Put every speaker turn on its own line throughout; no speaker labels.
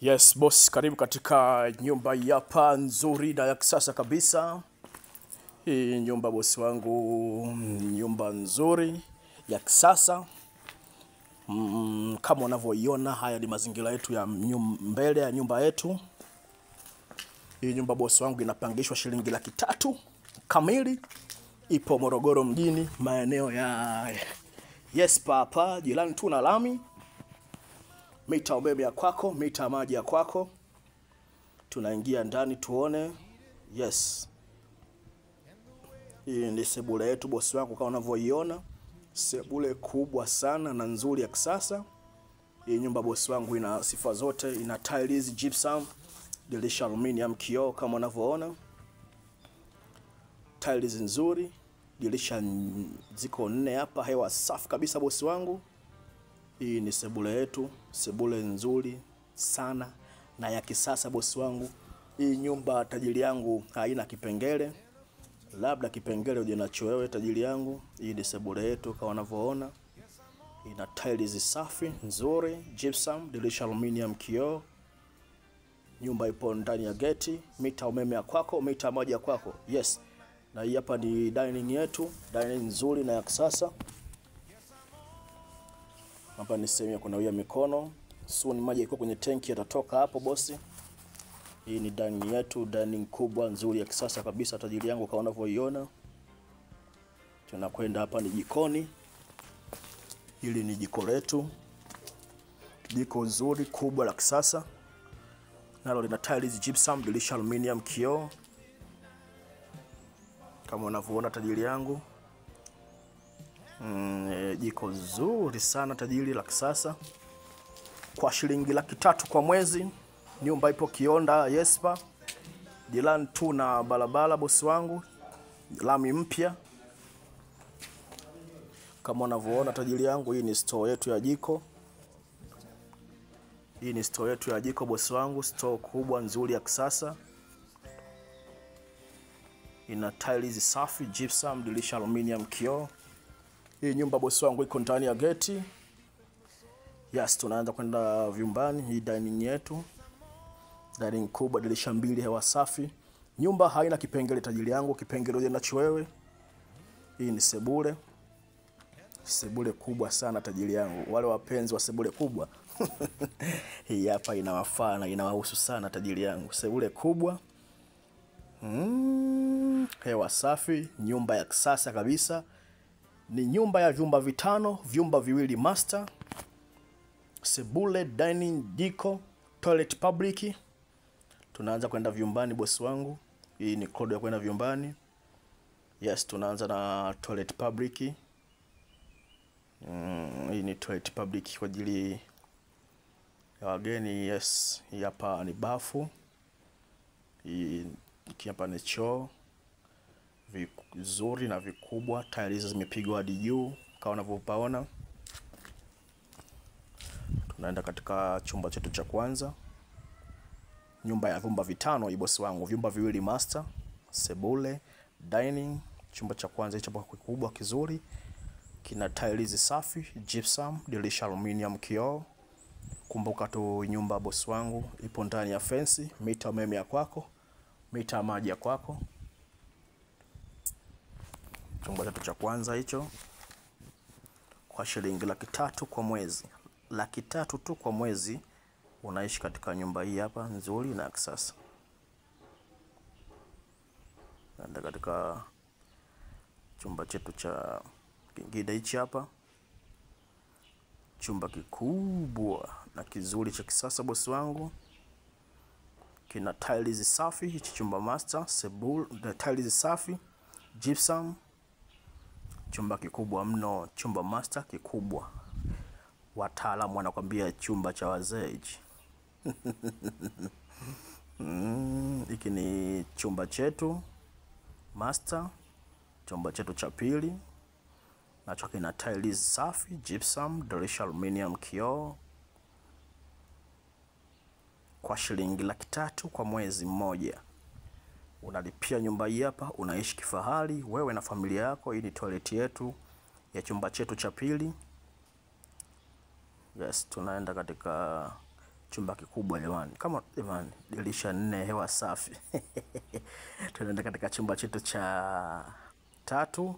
Yes boss, karibu katika nyumba hapa nzuri na ya kisasa kabisa. Hii nyumba boss wangu, nyumba nzuri ya kisasa. Kama unavyoiona, haya ni mazingira yetu ya mbele ya nyumba yetu. Hii nyumba boss wangu inapangishwa shilingi 300,000 kamili. Ipo Morogoro mjini, maeneo ya Yes Papa, jirani tu na lami. Mita umeme ya kwako, mita maji ya kwako. Tunaingia ndani tuone. Yes. Hii ni sebule yetu bosi wangu kama unavyoiona. Sebule kubwa sana na nzuri ya kisasa. Hii nyumba bosi wangu ina sifa zote, ina tiles, gypsum, dirisha aluminium, kioo kama unavyoona. Tiles nzuri, dirisha ziko 4 hapa, hewa safi kabisa bosi wangu. Hii ni sebule yetu, sebule nzuri sana na ya kisasa bosi wangu. Hii nyumba tajiri yangu haina kipengele. Labda kipengele uje nacho wewe tajiri yangu. Hii ni sebule yetu kama unavyoona. Ina tiles safi, nzuri, gypsum, dirisha aluminium, kioo. Nyumba ipo ndani ya geti, mita umeme ya kwako, mita maji ya kwako. Yes. Na hii hapa ni dining yetu, dining nzuri na ya kisasa. Hapa ni sehemu ya kunawia mikono. Soon maji iko kwenye tanki yatatoka hapo bosi. Hii ni dining yetu, dining kubwa nzuri ya kisasa kabisa tajiri yangu kama unavyoiona. Tunakwenda hapa ni jikoni. Hili ni jiko letu. Jiko nzuri kubwa la kisasa. Nalo lina tiles, gypsum, dirisha aluminium, kioo. Kama unavyoona tajiri yangu. Jiko nzuri sana tajiri la kisasa. Kwa shilingi 300,000 kwa mwezi. Nyumba ipo Kionda Yespa, jirani tu na barabara bosi wangu, lami mpya. Kama unavyoona tajiri yangu, hii ni store yetu ya jiko. Hii ni store yetu ya jiko bosi wangu, store kubwa nzuri ya kisasa. Ina tiles safi, gypsum, dirisha aluminium, kioo. Hii nyumba bosi wangu iko ndani ya geti. Yes, tunaanza kwenda vyumbani. Hii dining yetu. Dining kubwa, dirisha 2, hewa safi. Nyumba haina kipengele tajiri yangu, kipengele uje nacho wewe. Hii ni sebule. Sebule kubwa sana tajiri yangu. Wale wapenzi wa sebule kubwa. Hii hapa inawafaa na inawahusu sana tajiri yangu. Sebule kubwa. Hewa safi, nyumba ya kisasa kabisa. Ni nyumba ya vyumba 5, vyumba 2 master. Sebule, dining, jiko, toilet public. Tunaanza kwenda vyumbani bosi wangu. Hii ni kodi ya kwenda vyumbani. Yes, tunaanza na toilet public. Hii ni toilet public kwa ajili ya wageni. Yes, hii hapa ni bafu. Hii hapa ni choo. Vizuri na vikubwa. Tiles zimepigwa hadi juu kama unavyopaona. Tunaenda katika chumba chetu cha kwanza. Nyumba ya vyumba 5 hii bosi wangu, vyumba 2 master, sebule, dining. Chumba cha kwanza hicho hapo kikubwa kizuri. Kina tiles safi, gypsum, dirisha aluminium, kioo. Kumbuka tu nyumba bosi wangu ipo ndani ya fence, mita umeme ya kwako, mita maji ya kwako. Chumba chetu cha kwanza hicho. Kwa shilingi 300,000 kwa mwezi. 300,000 tu kwa mwezi. Unaishi katika nyumba hii hapa nzuri na kisasa. Nenda katika chumba chetu cha kingine hichi hapa. Chumba kikubwa na kizuri cha kisasa bosi wangu. Kina tiles safi, hichi chumba master, sebule, tiles safi, gypsum. Chumba kikubwa mno, chumba master kikubwa. Wataalamu wanakuambia chumba cha wazee hichi. Hiki ni chumba chetu master, chumba chetu cha pili. Nacho kina tiles safi, gypsum, dirisha aluminium, kioo. Kwa shilingi 300,000 kwa mwezi mmoja. Unalipia nyumba hii hapa, unaishi kifahari wewe na familia yako. Hii ni toilet yetu ya chumba chetu cha pili. Yes, tunaenda katika Chumba kikubwa jamani. Kama jamani, dirisha 4, hewa safi. Tunaenda katika chumba chetu cha 3.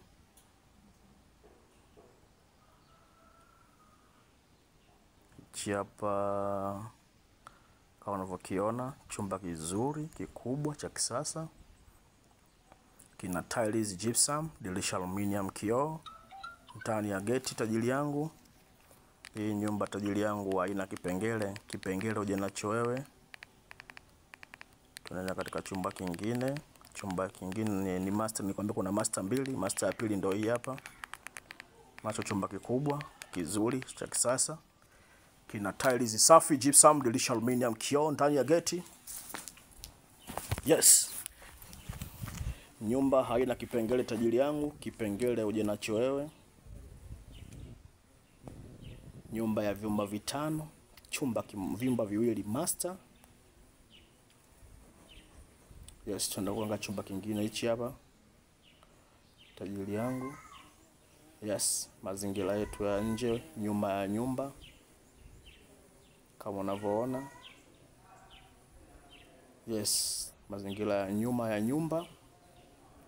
Hapa kama unavyokiona, chumba kizuri, kikubwa, cha kisasa. Kina tiles gypsum, dirisha aluminium, kioo. Ndani ya geti tajiri yangu. Hii nyumba tajiri yangu haina kipengele. Kipengele uje nacho wewe. Tunaenda katika chumba kingine. Chumba kingine ni master, nikwambia kuna master 2. Master ya pili ndio hii hapa. Macho chumba kikubwa, kizuri, cha kisasa. Kina tiles safi, gypsum, dirisha aluminium, kioo ndani ya geti. Yes. Nyumba haina kipengele tajiri yangu, kipengele uje nacho wewe. Nyumba ya vyumba 5, vyumba 2 master. Yes, tunaenda kuangalia chumba kingine hichi hapa. Tajiri yangu. Yes, mazingira yetu ya nje, nyuma ya nyumba. Kama unavyoona. Yes, mazingira ya nyuma ya nyumba.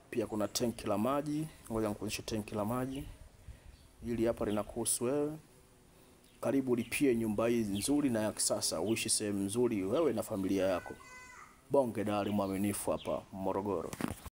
Pia kuna tenki la maji. Ngoja nikuonyeshe tenki la maji. Hili hapa linakuhusu wewe. Karibu lipie nyumba hii nzuri na ya kisasa, uishi sehemu nzuri wewe na familia yako. Bonge Dari mwaminifu hapa Morogoro.